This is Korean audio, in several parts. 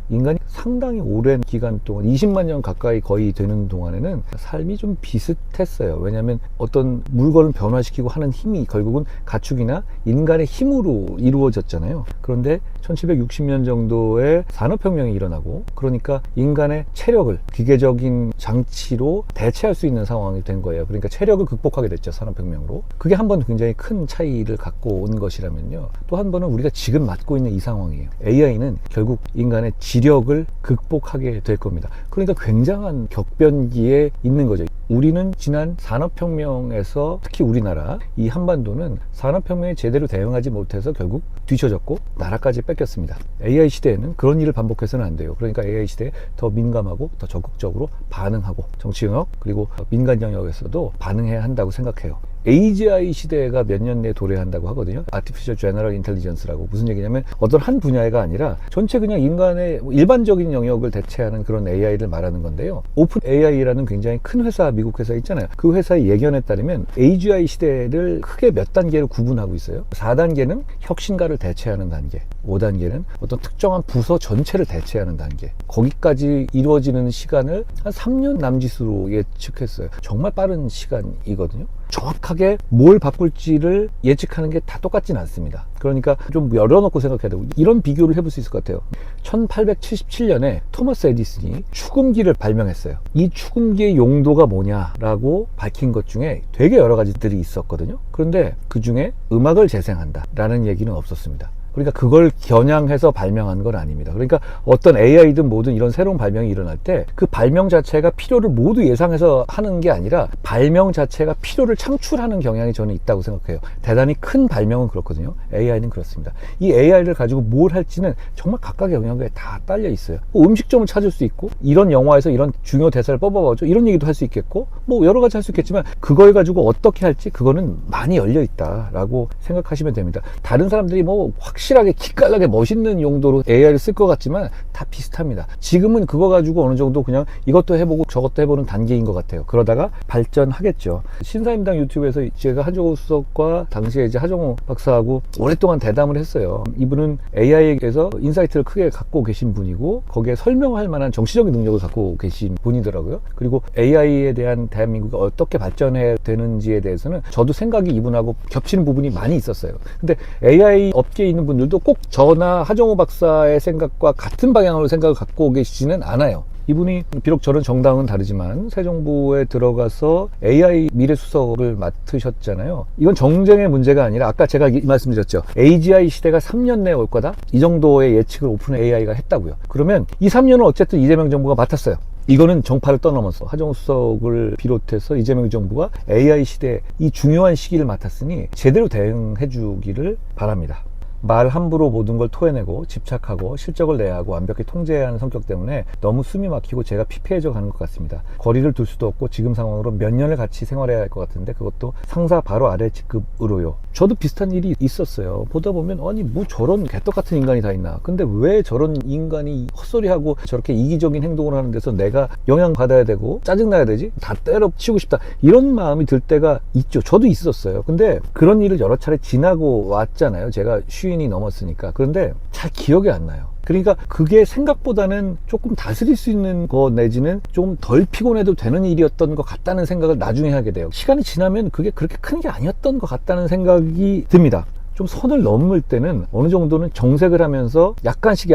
인간이 상당히 오랜 기간 동안 20만 년 가까이 거의 되는 동안에는 삶이 좀 비슷했어요. 왜냐하면 어떤 물건을 변화시키고 하는 힘이 결국은 가축이나 인간의 힘으로 이루어졌잖아요. 그런데 1760년 정도에 산업혁명이 일어나고, 그러니까 인간의 체력을 기계적인 장치로 대체할 수 있는 상황이 된 거예요. 그러니까 체력을 극복하게 됐죠, 산업혁명으로. 그게 한 번 굉장히 큰 차이를 갖고 온 것이라면요, 또 한 번은 우리가 지금 맞고 있는 이 상황이에요. AI는 결국 인간의 지력을 극복하게 될 겁니다. 그러니까 굉장한 격변기에 있는 거죠. 우리는 지난 산업혁명에서, 특히 우리나라 이 한반도는 산업혁명에 제대로 대응하지 못해서 결국 뒤처졌고 나라까지 뺏겼습니다. AI 시대에는 그런 일을 반복해서는 안 돼요. 그러니까 AI 시대에 더 민감하고 더 적극적으로 반응하고, 정치 영역 그리고 민간 영역에서도 반응해야 한다고 생각해요. AGI 시대가 몇 년 내에 도래한다고 하거든요. Artificial General Intelligence라고. 무슨 얘기냐면 어떤 한 분야가 아니라 전체 그냥 인간의 일반적인 영역을 대체하는 그런 AI를 말하는 건데요. 오픈 AI라는 굉장히 큰 회사, 미국 회사 있잖아요. 그 회사의 예견에 따르면 AGI 시대를 크게 몇 단계로 구분하고 있어요. 4단계는 혁신가를 대체하는 단계, 5단계는 어떤 특정한 부서 전체를 대체하는 단계, 거기까지 이루어지는 시간을 한 3년 남짓으로 예측했어요. 정말 빠른 시간이거든요. 정확하게 뭘 바꿀지를 예측하는 게 다 똑같진 않습니다. 그러니까 좀 열어놓고 생각해야 되고, 이런 비교를 해볼 수 있을 것 같아요. 1877년에 토마스 에디슨이 축음기를 발명했어요. 이 축음기의 용도가 뭐냐라고 밝힌 것 중에 되게 여러 가지들이 있었거든요. 그런데 그 중에 음악을 재생한다 라는 얘기는 없었습니다. 그러니까 그걸 겨냥해서 발명한 건 아닙니다. 그러니까 어떤 AI든 뭐든 이런 새로운 발명이 일어날 때 그 발명 자체가 필요를 모두 예상해서 하는 게 아니라 발명 자체가 필요를 창출하는 경향이 저는 있다고 생각해요. 대단히 큰 발명은 그렇거든요. AI는 그렇습니다. 이 AI를 가지고 뭘 할지는 정말 각각의 영역에 다 딸려 있어요. 뭐 음식점을 찾을 수 있고, 이런 영화에서 이런 중요 대사를 뽑아봐줘, 이런 얘기도 할 수 있겠고, 뭐 여러 가지 할 수 있겠지만 그걸 가지고 어떻게 할지 그거는 많이 열려 있다라고 생각하시면 됩니다. 다른 사람들이 뭐 확실하게 기깔나게 멋있는 용도로 AI를 쓸 것 같지만 다 비슷합니다. 지금은 그거 가지고 어느 정도 그냥 이것도 해보고 저것도 해보는 단계인 것 같아요. 그러다가 발전하겠죠. 신사임당 유튜브에서 제가 하정우 수석과 당시에 이제 하정우 박사하고 오랫동안 대담을 했어요. 이분은 AI에게서 인사이트를 크게 갖고 계신 분이고, 거기에 설명할 만한 정치적인 능력을 갖고 계신 분이더라고요. 그리고 AI에 대한 대한민국이 어떻게 발전해야 되는지에 대해서는 저도 생각이 이분하고 겹치는 부분이 많이 있었어요. 근데 AI 업계에 있는 분들도 꼭 저나 하정우 박사의 생각과 같은 방향으로 생각을 갖고 계시지는 않아요. 이분이 비록 저는 정당은 다르지만 새 정부에 들어가서 AI 미래수석을 맡으셨잖아요. 이건 정쟁의 문제가 아니라 아까 제가 말씀드렸죠. AGI 시대가 3년 내에 올 거다, 이 정도의 예측을 오픈 AI가 했다고요. 그러면 이 3년은 어쨌든 이재명 정부가 맡았어요. 이거는 정파를 떠넘어서 하정우 수석을 비롯해서 이재명 정부가 AI 시대 이 중요한 시기를 맡았으니 제대로 대응해 주기를 바랍니다. 말 함부로 모든 걸 토해내고 집착하고 실적을 내야 하고 완벽히 통제해야 하는 성격 때문에 너무 숨이 막히고 제가 피폐해져 가는 것 같습니다. 거리를 둘 수도 없고 지금 상황으로 몇 년을 같이 생활해야 할 것 같은데, 그것도 상사 바로 아래 직급으로요. 저도 비슷한 일이 있었어요. 보다 보면 아니 뭐 저런 개떡 같은 인간이 다 있나, 근데 왜 저런 인간이 헛소리하고 저렇게 이기적인 행동을 하는 데서 내가 영향받아야 되고 짜증나야 되지, 다 때려치우고 싶다, 이런 마음이 들 때가 있죠. 저도 있었어요. 근데 그런 일을 여러 차례 지나고 왔잖아요. 제가 이 넘었으니까. 그런데 잘 기억이 안 나요. 그러니까 그게 생각보다는 조금 다스릴 수 있는 거 내지는 좀 덜 피곤해도 되는 일이었던 것 같다는 생각을 나중에 하게 돼요. 시간이 지나면 그게 그렇게 큰 게 아니었던 것 같다는 생각이 듭니다. 좀 선을 넘을 때는 어느 정도는 정색을 하면서 약간씩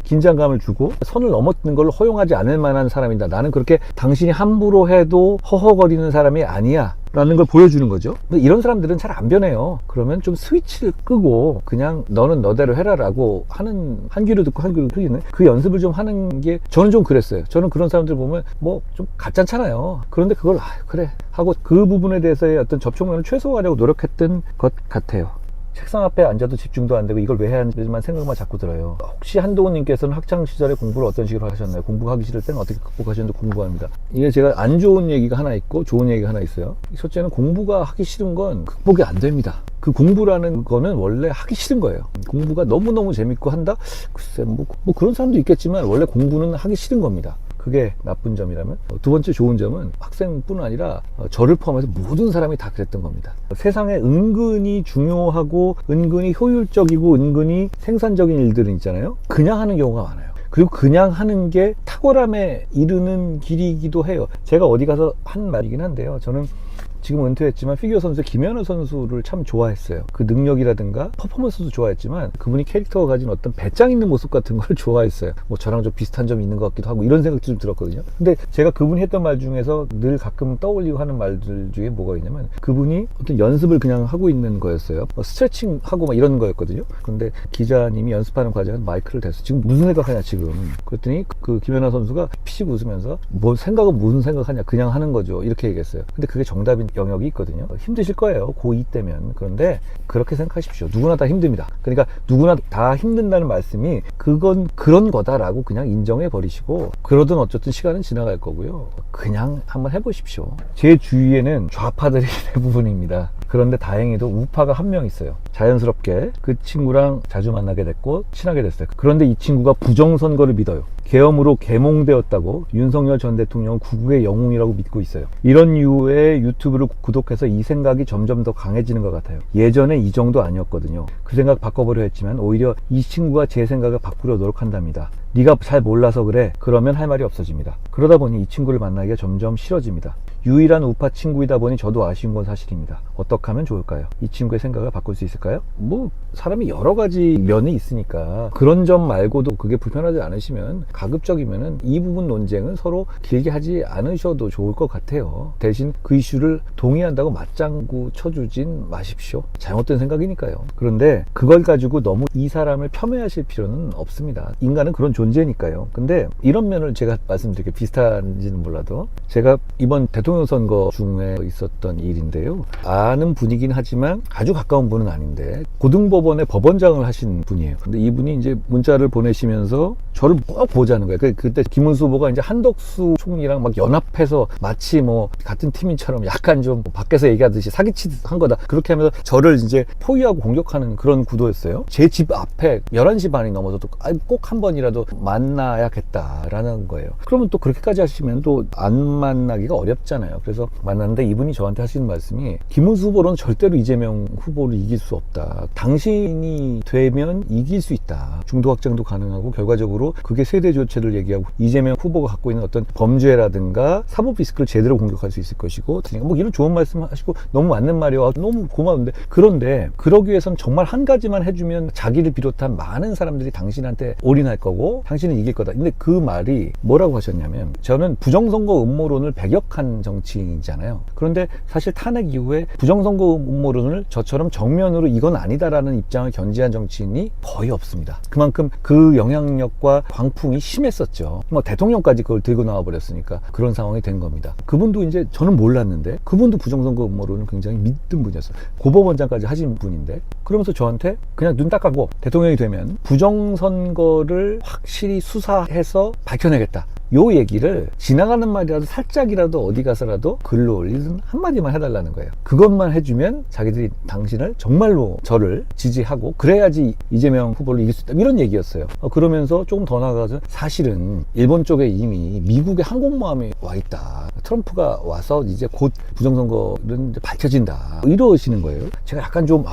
긴장감을 주고, 선을 넘었는 걸 허용하지 않을 만한 사람이다, 나는 그렇게 당신이 함부로 해도 허허거리는 사람이 아니야 라는 걸 보여주는 거죠. 근데 이런 사람들은 잘 안 변해요. 그러면 좀 스위치를 끄고 그냥 너는 너대로 해라 라고 하는, 한 귀로 듣고 한 귀로 들리는 그 연습을 좀 하는 게 저는 좀 그랬어요. 저는 그런 사람들 보면 뭐 좀 가짠잖아요. 그런데 그걸 그래 하고 그 부분에 대해서의 어떤 접촉면을 최소화하려고 노력했던 것 같아요. 책상 앞에 앉아도 집중도 안 되고 이걸 왜 해야 하는지만 생각만 자꾸 들어요. 혹시 한동훈님께서는 학창시절에 공부를 어떤 식으로 하셨나요? 공부하기 싫을 때는 어떻게 극복하셨는지 궁금합니다. 이게 제가 안 좋은 얘기가 하나 있고 좋은 얘기가 하나 있어요. 첫째는 공부가 하기 싫은 건 극복이 안 됩니다. 그 공부라는 거는 원래 하기 싫은 거예요. 공부가 너무너무 재밌고 한다? 글쎄 뭐 그런 사람도 있겠지만 원래 공부는 하기 싫은 겁니다. 그게 나쁜 점이라면, 두 번째 좋은 점은 학생뿐 아니라 저를 포함해서 모든 사람이 다 그랬던 겁니다. 세상에 은근히 중요하고 은근히 효율적이고 은근히 생산적인 일들은 있잖아요. 그냥 하는 경우가 많아요. 그리고 그냥 하는 게 탁월함에 이르는 길이기도 해요. 제가 어디 가서 한 말이긴 한데요. 저는 지금 은퇴했지만 피겨 선수 김연아 선수를 참 좋아했어요. 그 능력이라든가 퍼포먼스도 좋아했지만 그분이 캐릭터가 가진 어떤 배짱 있는 모습 같은 걸 좋아했어요. 뭐 저랑 좀 비슷한 점이 있는 것 같기도 하고 이런 생각도 좀 들었거든요. 근데 제가 그분이 했던 말 중에서 늘 가끔 떠올리고 하는 말들 중에 뭐가 있냐면 그분이 어떤 연습을 그냥 하고 있는 거였어요. 스트레칭 하고 막 이런 거였거든요. 근데 기자님이 연습하는 과정에 마이크를 댔어. 지금 무슨 생각하냐 지금. 그랬더니 그 김연아 선수가 피식 웃으면서 뭐 생각은 무슨 생각하냐 그냥 하는 거죠. 이렇게 얘기했어요. 근데 그게 정답인 영역이 있거든요. 힘드실 거예요. 고2 때면. 그런데 그렇게 생각하십시오. 누구나 다 힘듭니다. 그러니까 누구나 다 힘든다는 말씀이 그건 그런 거다라고 그냥 인정해 버리시고 그러든 어쨌든 시간은 지나갈 거고요. 그냥 한번 해보십시오. 제 주위에는 좌파들이 대부분입니다. 그런데 다행히도 우파가 한 명 있어요. 자연스럽게 그 친구랑 자주 만나게 됐고 친하게 됐어요. 그런데 이 친구가 부정선거를 믿어요. 계엄으로 계몽되었다고 윤석열 전 대통령은 구국의 영웅이라고 믿고 있어요. 이런 이유의 유튜브를 구독해서 이 생각이 점점 더 강해지는 것 같아요. 예전에 이 정도 아니었거든요. 그 생각 바꿔보려 했지만 오히려 이 친구가 제 생각을 바꾸려 노력한답니다. 네가 잘 몰라서 그래. 그러면 할 말이 없어집니다. 그러다 보니 이 친구를 만나기가 점점 싫어집니다. 유일한 우파 친구이다 보니 저도 아쉬운 건 사실입니다. 어떻게 하면 좋을까요? 이 친구의 생각을 바꿀 수 있을까요? 뭐 사람이 여러 가지 면이 있으니까 그런 점 말고도 그게 불편하지 않으시면 가급적이면은 이 부분 논쟁은 서로 길게 하지 않으셔도 좋을 것 같아요. 대신 그 이슈를 동의한다고 맞장구 쳐주진 마십시오. 잘못된 생각이니까요. 그런데 그걸 가지고 너무 이 사람을 폄훼하실 필요는 없습니다. 인간은 그런 존재니까요. 근데 이런 면을 제가 말씀드릴게요. 비슷한지는 몰라도 제가 이번 대통령 선거 중에 있었던 일인데요. 아는 분이긴 하지만 아주 가까운 분은 아닌데 고등법원의 법원장을 하신 분이에요. 근데 이분이 이제 문자를 보내시면서 저를 꼭 보자는 거예요. 그때 김문수 후보가 이제 한덕수 총리랑 막 연합해서 마치 뭐 같은 팀인처럼 약간 좀 밖에서 얘기하듯이 사기치듯 한 거다. 그렇게 하면서 저를 이제 포위하고 공격하는 그런 구도였어요. 제 집 앞에 11시 반이 넘어서도 꼭 한 번이라도 만나야겠다라는 거예요. 그러면 또 그렇게까지 하시면 또 안 만나기가 어렵잖아요. 그래서 만났는데 이분이 저한테 하시는 말씀이 김문수 후보로는 절대로 이재명 후보를 이길 수 없다. 당신이 되면 이길 수 있다. 중도 확장도 가능하고 결과적으로 그게 세대 교체를 얘기하고 이재명 후보가 갖고 있는 어떤 범죄라든가 사법 리스크를 제대로 공격할 수 있을 것이고 뭐 이런 좋은 말씀 하시고 너무 맞는 말이야. 너무 고마운데 그런데 그러기 위해서는 정말 한 가지만 해주면 자기를 비롯한 많은 사람들이 당신한테 올인할 거고 당신은 이길 거다. 근데 그 말이 뭐라고 하셨냐면 저는 부정선거 음모론을 배격한 정치인이잖아요. 그런데 사실 탄핵 이후에 부정선거 음모론을 저처럼 정면으로 이건 아니다라는 입장을 견지한 정치인이 거의 없습니다. 그만큼 그 영향력과 광풍이 심했었죠. 뭐 대통령까지 그걸 들고 나와 버렸으니까 그런 상황이 된 겁니다. 그분도 이제 저는 몰랐는데 그분도 부정선거 음모론을 굉장히 믿던 분이었어요. 고법원장까지 하신 분인데 그러면서 저한테 그냥 눈 딱 감고 대통령이 되면 부정선거를 확실히 수사해서 밝혀내겠다. 요 얘기를 지나가는 말이라도 살짝이라도 어디 가서라도 글로 올리든 한마디만 해달라는 거예요. 그것만 해주면 자기들이 당신을 정말로 저를 지지하고 그래야지 이재명 후보를 이길 수 있다. 이런 얘기였어요. 그러면서 조금 더 나아가서 사실은 일본 쪽에 이미 미국의 항공모함이 와 있다. 트럼프가 와서 이제 곧 부정선거는 이제 밝혀진다. 이러시는 거예요. 제가 약간 좀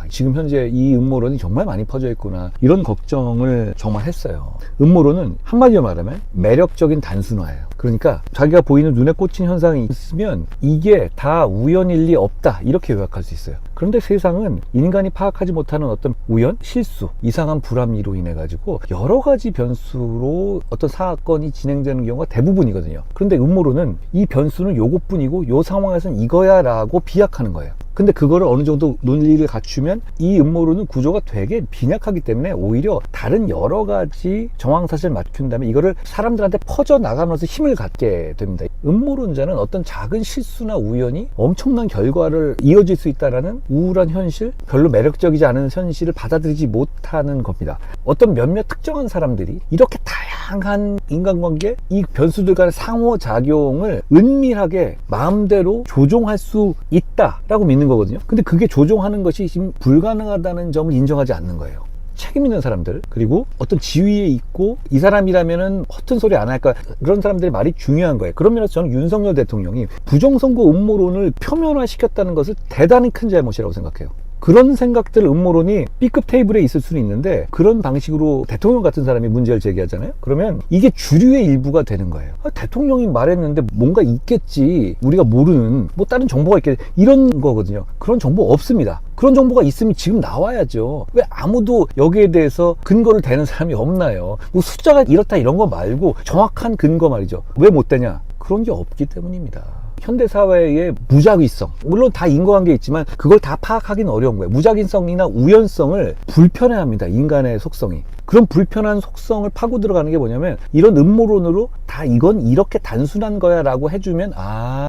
지금 현재 이 음모론이 정말 많이 퍼져 있구나 이런 걱정을 정말 했어요. 음모론은 한마디로 말하면 매력적인 단순화예요. 그러니까 자기가 보이는 눈에 꽂힌 현상이 있으면 이게 다 우연일 리 없다 이렇게 요약할 수 있어요. 그런데 세상은 인간이 파악하지 못하는 어떤 우연, 실수, 이상한 불합리로 인해 가지고 여러 가지 변수로 어떤 사건이 진행되는 경우가 대부분이거든요. 그런데 음모론은 이 변수는 요것뿐이고 요 상황에서는 이거야 라고 비약하는 거예요. 근데 그거를 어느 정도 논리를 갖추면 이 음모론은 구조가 되게 빈약하기 때문에 오히려 다른 여러 가지 정황사실을 맞춘 다음에 이거를 사람들한테 퍼져나가면서 힘을 갖게 됩니다. 음모론자는 어떤 작은 실수나 우연이 엄청난 결과를 이어질 수 있다는 우울한 현실, 별로 매력적이지 않은 현실을 받아들이지 못하는 겁니다. 어떤 몇몇 특정한 사람들이 이렇게 다양한 인간관계, 이 변수들 간의 상호작용을 은밀하게 마음대로 조종할 수 있다라고 믿는 거거든요. 근데 그게 조종하는 것이 지금 불가능하다는 점을 인정하지 않는 거예요. 책임 있는 사람들, 그리고 어떤 지위에 있고 이 사람이라면은 허튼 소리 안 할 거야. 그런 사람들의 말이 중요한 거예요. 그런 면에서 저는 윤석열 대통령이 부정선거 음모론을 표면화시켰다는 것을 대단히 큰 잘못이라고 생각해요. 그런 생각들 음모론이 B급 테이블에 있을 수는 있는데 그런 방식으로 대통령 같은 사람이 문제를 제기하잖아요. 그러면 이게 주류의 일부가 되는 거예요. 대통령이 말했는데 뭔가 있겠지, 우리가 모르는 뭐 다른 정보가 있겠지, 이런 거거든요. 그런 정보 없습니다. 그런 정보가 있으면 지금 나와야죠. 왜 아무도 여기에 대해서 근거를 대는 사람이 없나요? 뭐 숫자가 이렇다 이런 거 말고 정확한 근거 말이죠. 왜 못 되냐? 그런 게 없기 때문입니다. 현대사회의 무작위성, 물론 다 인과관계 있지만 그걸 다 파악하기는 어려운 거예요. 무작위성이나 우연성을 불편해합니다. 인간의 속성이. 그런 불편한 속성을 파고 들어가는 게 뭐냐면 이런 음모론으로 다 이건 이렇게 단순한 거야 라고 해주면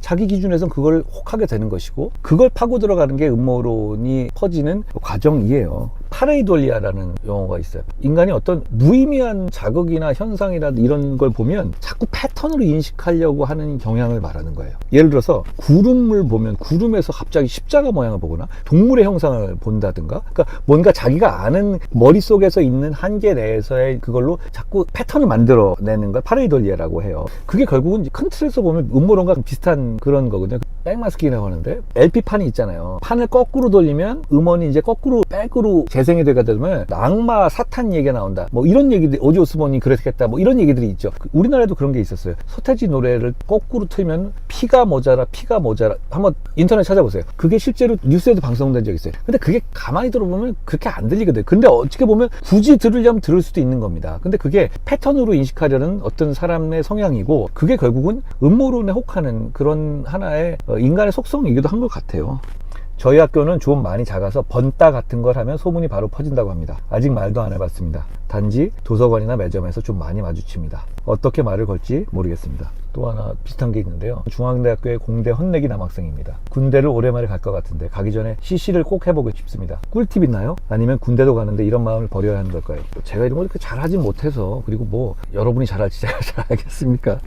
자기 기준에선 그걸 혹하게 되는 것이고, 그걸 파고 들어가는 게 음모론이 퍼지는 과정이에요. 파레이돌리아라는 용어가 있어요. 인간이 어떤 무의미한 자극이나 현상이나 이런 걸 보면 자꾸 패턴으로 인식하려고 하는 경향을 말하는 거예요. 예를 들어서 구름을 보면 구름에서 갑자기 십자가 모양을 보거나 동물의 형상을 본다든가, 그러니까 뭔가 자기가 아는 머릿속에서 있는 한계 내에서의 그걸로 자꾸 패턴을 만들어내는 걸 파레이돌리아라고 해요. 그게 결국은 큰 틀에서 보면 음모론과 비슷한 그런 거거든요. 백마스킹이라고 하는데 LP판이 있잖아요. 판을 거꾸로 돌리면 음원이 이제 거꾸로 백으로 재생이 되게 되면 악마 사탄 얘기가 나온다, 뭐 이런 얘기들, 오지오스본이 그랬겠다, 뭐 이런 얘기들이 있죠. 우리나라에도 그런 게 있었어요. 서태지 노래를 거꾸로 틀면 피가 모자라 한번 인터넷 찾아보세요. 그게 실제로 뉴스에도 방송된 적 있어요. 근데 그게 가만히 들어보면 그렇게 안 들리거든요. 근데 어떻게 보면 굳이 들으려면 들을 수도 있는 겁니다. 근데 그게 패턴으로 인식하려는 어떤 사람의 성향이고, 그게 결국은 음모론에 혹하는 그런 하나의 인간의 속성이기도 한 것 같아요. 저희 학교는 좀 많이 작아서 번따 같은 걸 하면 소문이 바로 퍼진다고 합니다. 아직 말도 안 해봤습니다. 단지 도서관이나 매점에서 좀 많이 마주칩니다. 어떻게 말을 걸지 모르겠습니다. 또 하나 비슷한 게 있는데요. 중앙대학교의 공대 헌내기 남학생입니다. 군대를 오랜만에 갈 것 같은데 가기 전에 CC를 꼭 해보고 싶습니다. 꿀팁 있나요? 아니면 군대도 가는데 이런 마음을 버려야 하는 걸까요? 제가 이런 걸 이렇게 잘하진 못해서, 그리고 뭐 여러분이 잘할지 제가 잘 알겠습니까?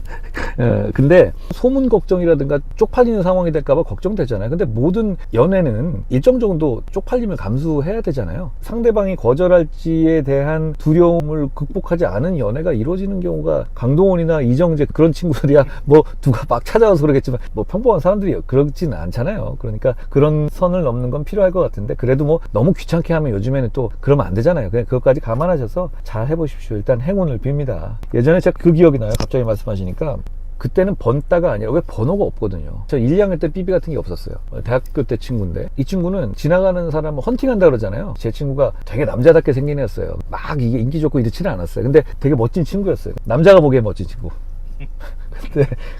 근데 소문 걱정이라든가 쪽팔리는 상황이 될까봐 걱정되잖아요. 근데 모든 연애는 일정 정도 쪽팔림을 감수해야 되잖아요. 상대방이 거절할지에 대한 두려움을 극복하지 않은 연애가 이루어지는 경우가, 강동원이나 이정재 그런 친구들이야 뭐 누가 막 찾아와서 그러겠지만 뭐 평범한 사람들이 그렇진 않잖아요. 그러니까 그런 선을 넘는 건 필요할 것 같은데, 그래도 뭐 너무 귀찮게 하면 요즘에는 또 그러면 안 되잖아요. 그냥 그것까지 감안하셔서 잘 해보십시오. 일단 행운을 빕니다. 예전에 제가 그 기억이 나요. 갑자기 말씀하시니까. 그때는 번따가 아니라, 왜 번호가 없거든요. 저 1, 2학년 때 삐삐 같은 게 없었어요. 대학교 때 친구인데, 이 친구는 지나가는 사람을 헌팅한다 그러잖아요. 제 친구가 되게 남자답게 생긴 애였어요. 막 이게 인기 좋고 이렇지는 않았어요. 근데 되게 멋진 친구였어요. 남자가 보기에 멋진 친구.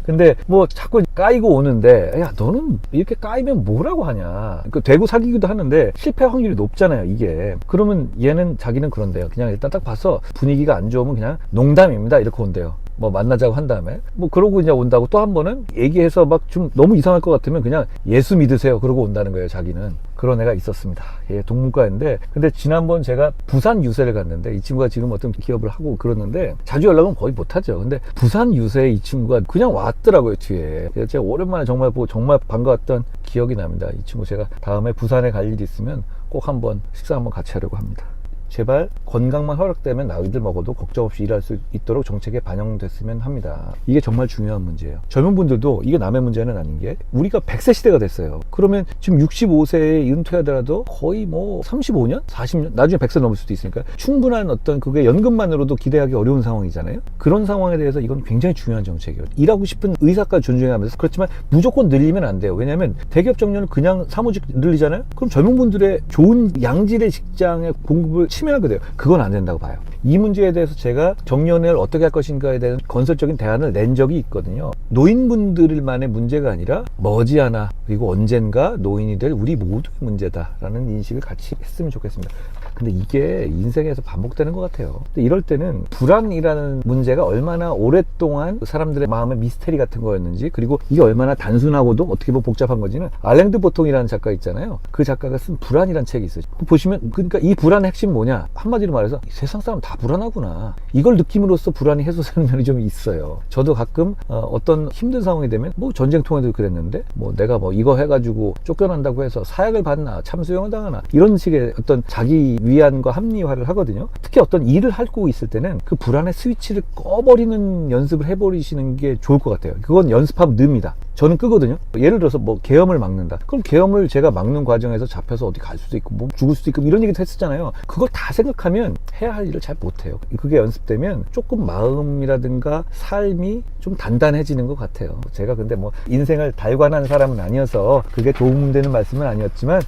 근데 뭐 자꾸 까이고 오는데, 야 너는 이렇게 까이면 뭐라고 하냐, 그 되고 사귀기도 하는데 실패 확률이 높잖아요 이게. 그러면 얘는, 자기는 그런데요, 그냥 일단 딱 봐서 분위기가 안 좋으면 그냥 농담입니다 이렇게 온대요. 뭐 만나자고 한 다음에 뭐 그러고 이제 온다고, 또 한 번은 얘기해서 막 좀 너무 이상할 것 같으면 그냥 예수 믿으세요 그러고 온다는 거예요. 자기는 그런 애가 있었습니다. 예, 동문과인데, 근데 지난번 제가 부산 유세를 갔는데, 이 친구가 지금 어떤 기업을 하고 그러는데 자주 연락은 거의 못하죠. 근데 부산 유세에 이 친구가 그냥 왔더라고요 뒤에. 그래서 제가 오랜만에 정말 보고 정말 반가웠던 기억이 납니다. 이 친구 제가 다음에 부산에 갈 일이 있으면 꼭 한번 식사 한번 같이 하려고 합니다. 제발 건강만 허락되면 나이들 먹어도 걱정 없이 일할 수 있도록 정책에 반영됐으면 합니다. 이게 정말 중요한 문제예요. 젊은 분들도 이게 남의 문제는 아닌 게, 우리가 100세 시대가 됐어요. 그러면 지금 65세에 은퇴하더라도 거의 뭐 35년? 40년? 나중에 100세 넘을 수도 있으니까 충분한 어떤 그게 연금만으로도 기대하기 어려운 상황이잖아요. 그런 상황에 대해서 이건 굉장히 중요한 정책이에요. 일하고 싶은 의사까지 존중하면서, 그렇지만 무조건 늘리면 안 돼요. 왜냐하면 대기업 정년을 그냥 사무직 늘리잖아요. 그럼 젊은 분들의 좋은 양질의 직장의 공급을 침해하게 돼요. 그건 안 된다고 봐요. 이 문제에 대해서 제가 정년을 어떻게 할 것인가에 대한 건설적인 대안을 낸 적이 있거든요. 노인분들만의 문제가 아니라 머지않아, 그리고 언젠가 노인이 될 우리 모두의 문제다라는 인식을 같이 했으면 좋겠습니다. 근데 이게 인생에서 반복되는 것 같아요. 근데 이럴 때는 불안이라는 문제가 얼마나 오랫동안 사람들의 마음의 미스테리 같은 거였는지, 그리고 이게 얼마나 단순하고도 어떻게 보면 복잡한 건지는 알랭드 보통이라는 작가 있잖아요. 그 작가가 쓴 불안이라는 책이 있어요. 보시면, 그러니까 이 불안의 핵심 뭐냐, 한마디로 말해서 세상 사람 다 불안하구나, 이걸 느낌으로써 불안이 해소되는 면이 좀 있어요. 저도 가끔 어떤 힘든 상황이 되면, 뭐 전쟁통에도 그랬는데, 뭐 내가 뭐 이거 해가지고 쫓겨난다고 해서 사약을 받나 참수형을 당하나, 이런 식의 어떤 자기 위안과 합리화를 하거든요. 특히 어떤 일을 하고 있을 때는 그 불안의 스위치를 꺼버리는 연습을 해버리시는 게 좋을 것 같아요. 그건 연습하면 늡니다. 저는 끄거든요. 예를 들어서 뭐 계엄을 막는다. 그럼 계엄을 제가 막는 과정에서 잡혀서 어디 갈 수도 있고 뭐 죽을 수도 있고 이런 얘기도 했었잖아요. 그걸 다 생각하면 해야 할 일을 잘 못해요. 그게 연습되면 조금 마음이라든가 삶이 좀 단단해지는 것 같아요. 제가 근데 뭐 인생을 달관한 사람은 아니어서 그게 도움되는 말씀은 아니었지만